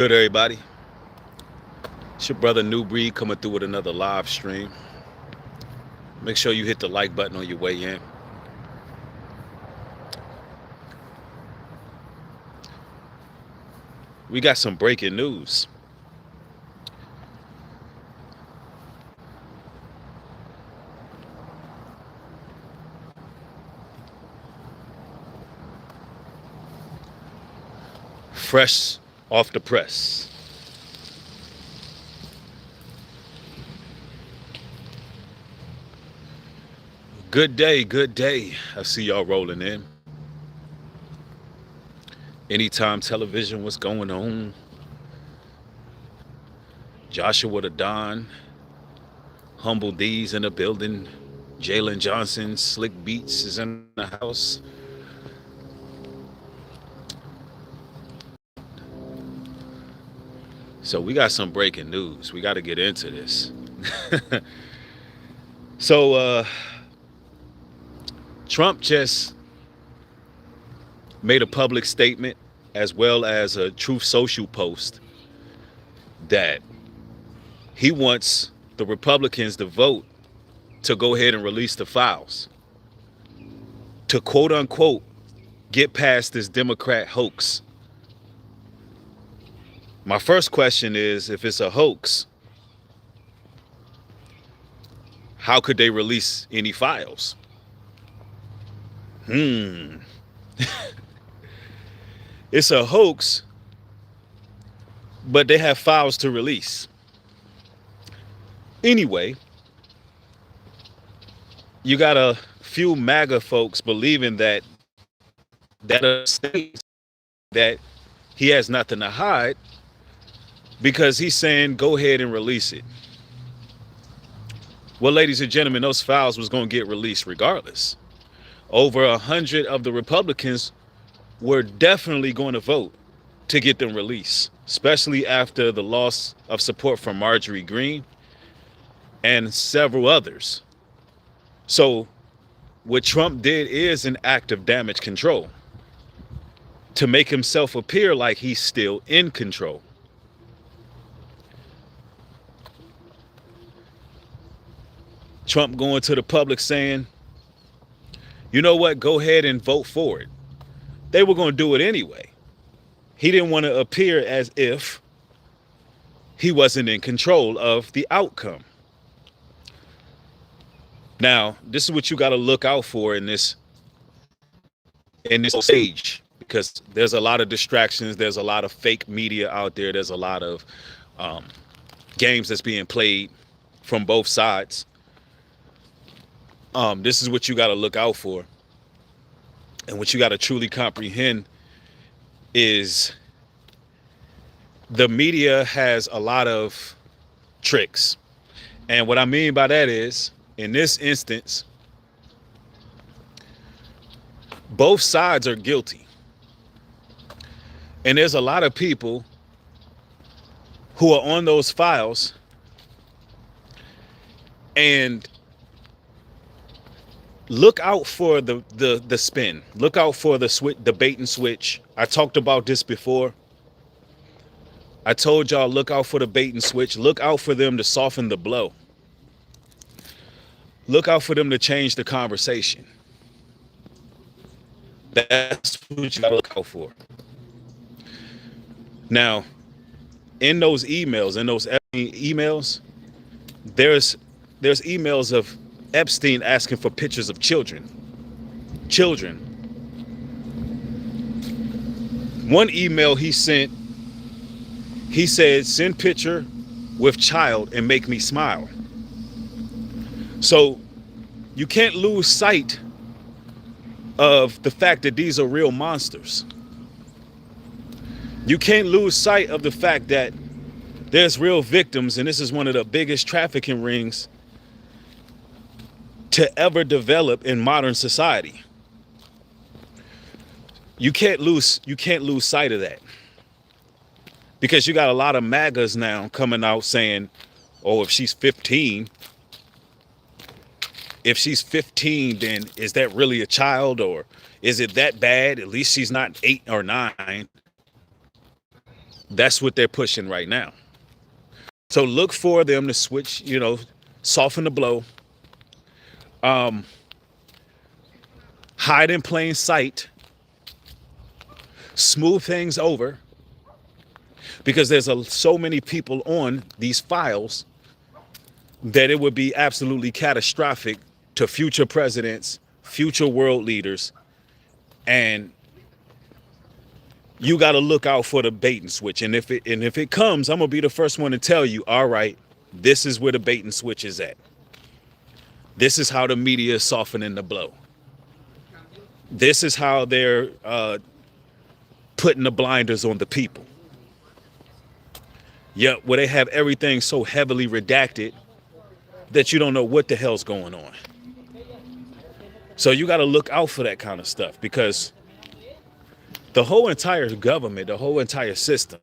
Good, everybody. It's your brother Nubreed coming through with another live stream. Make sure you hit the like button on your way in. We got some breaking news. Fresh off the press. Good day, good day. I see y'all rolling in. Anytime television was going on. Joshua the Don, Humble D's in the building. Jalen Johnson, Slick Beats is in the house. So we got some breaking news. We got to get into this. So Trump just made a public statement as well as a Truth Social post that he wants the Republicans to vote to go ahead and release the files to quote unquote get past this Democrat hoax. My first question is, if it's a hoax, how could they release any files? It's a hoax, but they have files to release. Anyway, you got a few MAGA folks believing that states that he has nothing to hide because he's saying go ahead and release it. Well, ladies and gentlemen, those files was going to get released regardless. Over 100 of the Republicans were definitely going to vote to get them released, especially after the loss of support from Marjorie Greene and several others. So what Trump did is an act of damage control to make himself appear like he's still in control. Trump going to the public saying, you know what, go ahead and vote for it. They were going to do it anyway. He didn't want to appear as if he wasn't in control of the outcome. Now, this is what you got to look out for in this stage, because there's a lot of distractions. There's a lot of fake media out there. There's a lot of games that's being played from both sides. This is what you got to look out for. And what you got to truly comprehend is the media has a lot of tricks. And what I mean by that is, in this instance, both sides are guilty. And there's a lot of people who are on those files and look out for the spin. Look out for the bait and switch. I talked about this before. I told y'all, look out for the bait and switch. Look out for them to soften the blow. Look out for them to change the conversation. That's what you gotta look out for. Now, in those emails, there's emails of Epstein asking for pictures of children. One email he sent, he said, send picture with child and make me smile. So you can't lose sight of the fact that these are real monsters. You can't lose sight of the fact that there's real victims, and this is one of the biggest trafficking rings to ever develop in modern society. You can't lose sight of that. Because you got a lot of MAGAs now coming out saying, oh, if she's 15, then is that really a child, or is it that bad? At least she's not 8 or 9. That's what they're pushing right now. So look for them to switch, soften the blow, um, hide in plain sight, smooth things over, because there's so many people on these files that it would be absolutely catastrophic to future presidents, future world leaders, and you got to look out for the bait and switch. And if it comes, I'm gonna be the first one to tell you, all right, this is where the bait and switch is at. This is how the media is softening the blow. This is how they're putting the blinders on the people. Yeah, where they have everything so heavily redacted that you don't know what the hell's going on. So you got to look out for that kind of stuff, because the whole entire government, the whole entire system,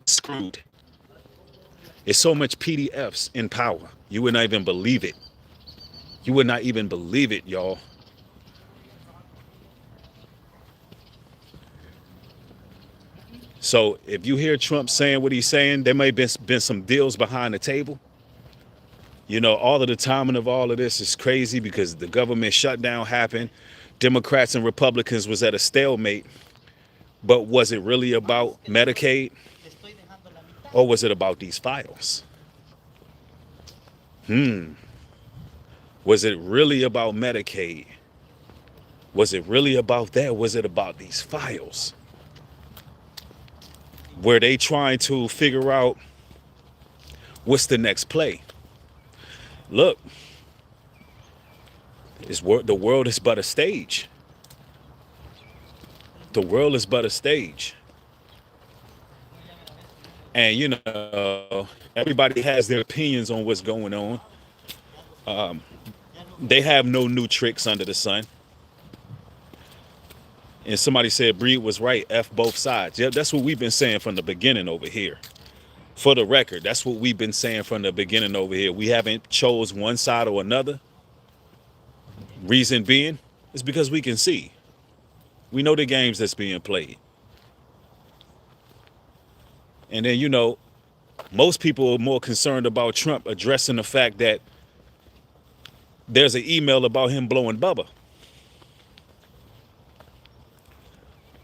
screwed. It's so much PDFs in power. You would not even believe it. You would not even believe it, y'all. So if you hear Trump saying what he's saying, there may have been some deals behind the table. All of the timing of all of this is crazy because the government shutdown happened. Democrats and Republicans was at a stalemate. But was it really about Medicaid? Or was it about these files? Was it really about Medicaid? Was it really about that? Was it about these files? Were they trying to figure out what's the next play? Look, the world is but a stage. The world is but a stage. And, everybody has their opinions on what's going on. They have no new tricks under the sun. And somebody said Breed was right, F both sides. Yeah, that's what we've been saying from the beginning over here. For the record, that's what we've been saying from the beginning over here. We haven't chose one side or another. Reason being is because we can see. We know the games that's being played. And then, most people are more concerned about Trump addressing the fact that there's an email about him blowing Bubba.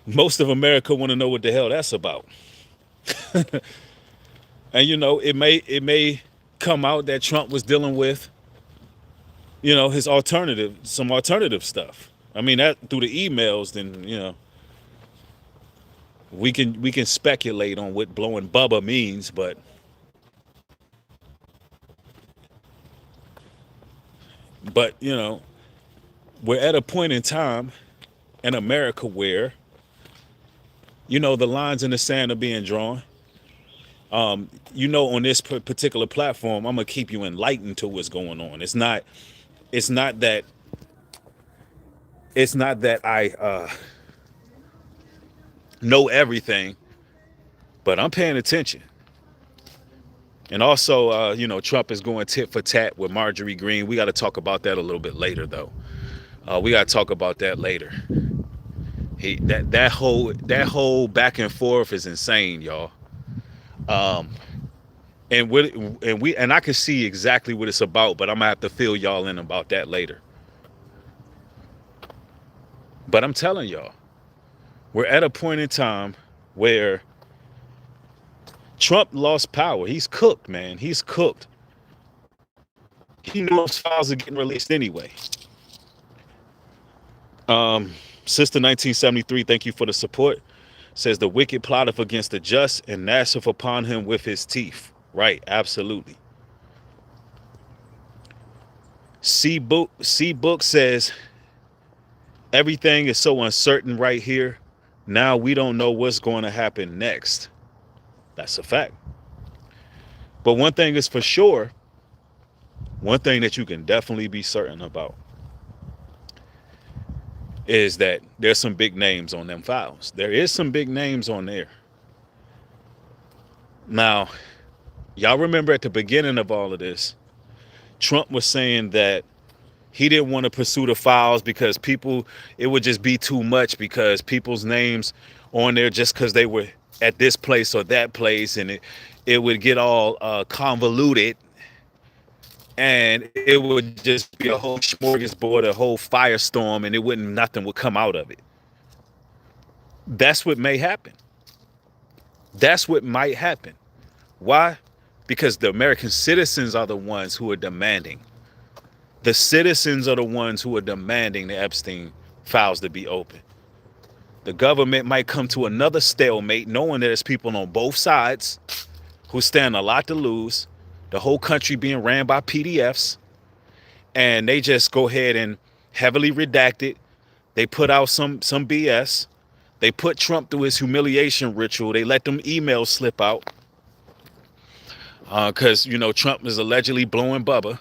Most of America want to know what the hell that's about. And it may come out that Trump was dealing with, his some alternative stuff. I mean, that through the emails, then we can speculate on what blowing Bubba means, but we're at a point in time in America where the lines in the sand are being drawn. On this particular platform, I'm gonna keep you enlightened to what's going on. It's not that I know everything, but I'm paying attention. And also, Trump is going tit for tat with Marjorie Greene. We got to talk about that a little bit later, though. We got to talk about that later. That whole back and forth is insane, y'all. And I can see exactly what it's about, but I'm gonna have to fill y'all in about that later. But I'm telling y'all, we're at a point in time where Trump lost power. He's cooked, man. He's cooked. He knows files are getting released anyway. Sister 1973, thank you for the support. Says the wicked plotteth against the just and gnasheth upon him with his teeth. Right, absolutely. C Book says everything is so uncertain right here. Now we don't know what's going to happen next. That's a fact. But one thing is for sure, one thing that you can definitely be certain about is that there's some big names on them files. There is some big names on there. Now, y'all remember at the beginning of all of this, Trump was saying that he didn't want to pursue the files because it would just be too much because people's names on there just because they were at this place or that place, and it would get all convoluted, and it would just be a whole smorgasbord, a whole firestorm, and nothing would come out of it. That's what may happen. That's what might happen. Why? Because the American citizens are the ones who are demanding. The citizens are the ones who are demanding the Epstein files to be open. The government might come to another stalemate, knowing that there's people on both sides who stand a lot to lose. The whole country being ran by PDFs, and they just go ahead and heavily redact it. They put out some BS. They put Trump through his humiliation ritual. They let them emails slip out because, Trump is allegedly blowing Bubba.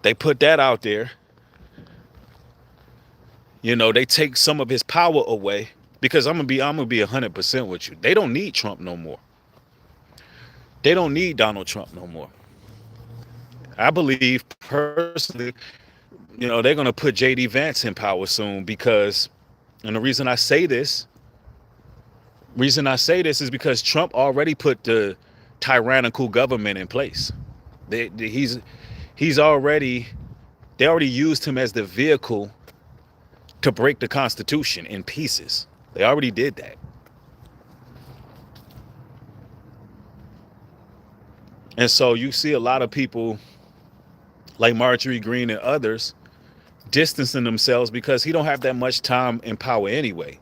They put that out there. They take some of his power away, because I'm gonna be 100% with you. They don't need Trump no more. They don't need Donald Trump no more. I believe personally, they're gonna put JD Vance in power soon, because, and the reason I say this is because Trump already put the tyrannical government in place. They already used him as the vehicle to break the Constitution in pieces. They already did that. And so you see a lot of people like Marjorie Greene and others distancing themselves, because he don't have that much time in power anyway.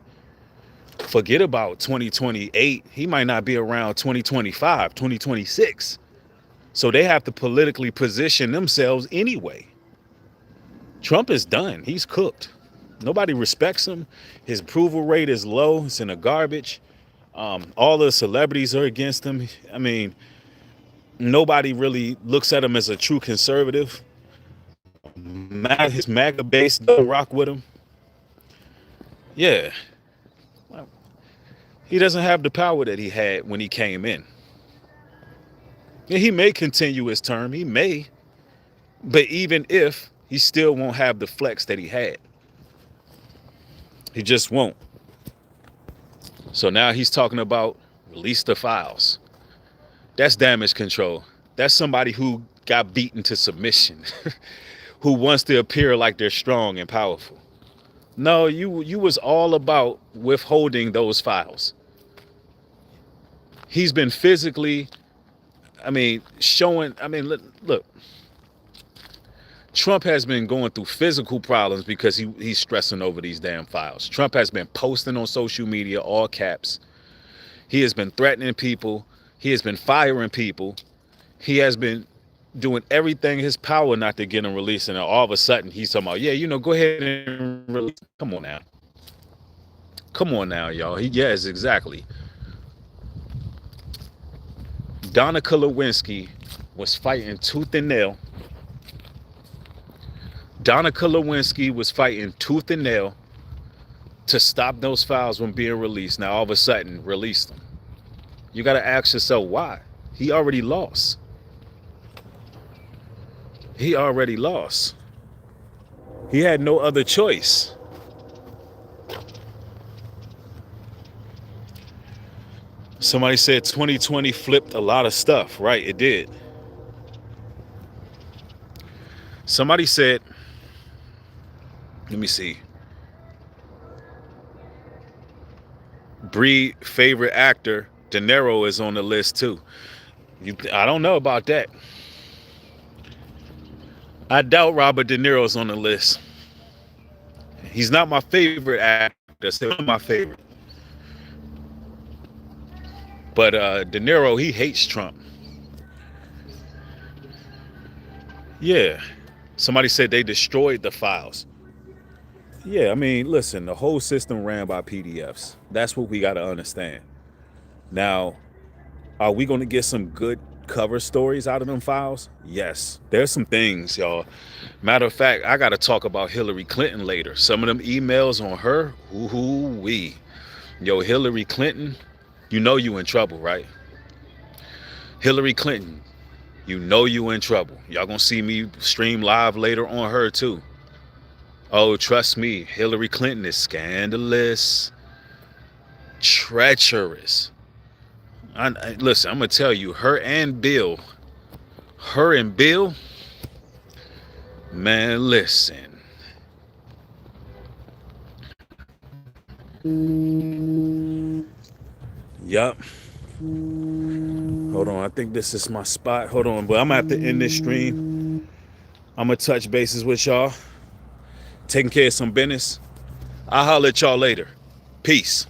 Forget about 2028. He might not be around 2025, 2026. So they have to politically position themselves anyway. Trump is done. He's cooked. Nobody respects him. His approval rate is low. It's in the garbage. All the celebrities are against him. I mean, nobody really looks at him as a true conservative. His MAGA base doesn't rock with him. Yeah. He doesn't have the power that he had when he came in. Yeah, he may continue his term. He may. But even if, he still won't have the flex that he had. He just won't. So now he's talking about release the files. That's damage control. That's somebody who got beaten to submission, who wants to appear like they're strong and powerful. No, you was all about withholding those files. He's been physically, look, Trump has been going through physical problems because he's stressing over these damn files. Trump has been posting on social media, all caps. He has been threatening people. He has been firing people. He has been doing everything in his power not to get them released. And all of a sudden he's talking about, go ahead and release. Come on now. Come on now, y'all. Yes, exactly. Monica Lewinsky was fighting tooth and nail. Monica Lewinsky was fighting tooth and nail to stop those files from being released. Now all of a sudden, release them. You got to ask yourself why. He already lost. He already lost. He had no other choice. Somebody said 2020 flipped a lot of stuff. Right, it did. Somebody said, let me see. Breed favorite actor, De Niro, is on the list too. I don't know about that. I doubt Robert De Niro's on the list. He's not my favorite actor. Still my favorite. But De Niro, he hates Trump. Yeah. Somebody said they destroyed the files. Yeah, listen, the whole system ran by PDFs. That's what we got to understand. Now, are we going to get some good cover stories out of them files? Yes. There's some things, y'all. Matter of fact, I got to talk about Hillary Clinton later. Some of them emails on her, ooh-wee. Yo, Hillary Clinton, you know you in trouble, right? Hillary Clinton, you know you in trouble. Y'all gonna see me stream live later on her too. Oh, trust me, Hillary Clinton is scandalous. Treacherous. Listen, I'm gonna tell you, her and Bill, man, listen. Yup. Hold on, I think this is my spot. Hold on, but I'm gonna have to end this stream. I'm gonna touch bases with y'all, taking care of some business. I'll holler at y'all later. Peace.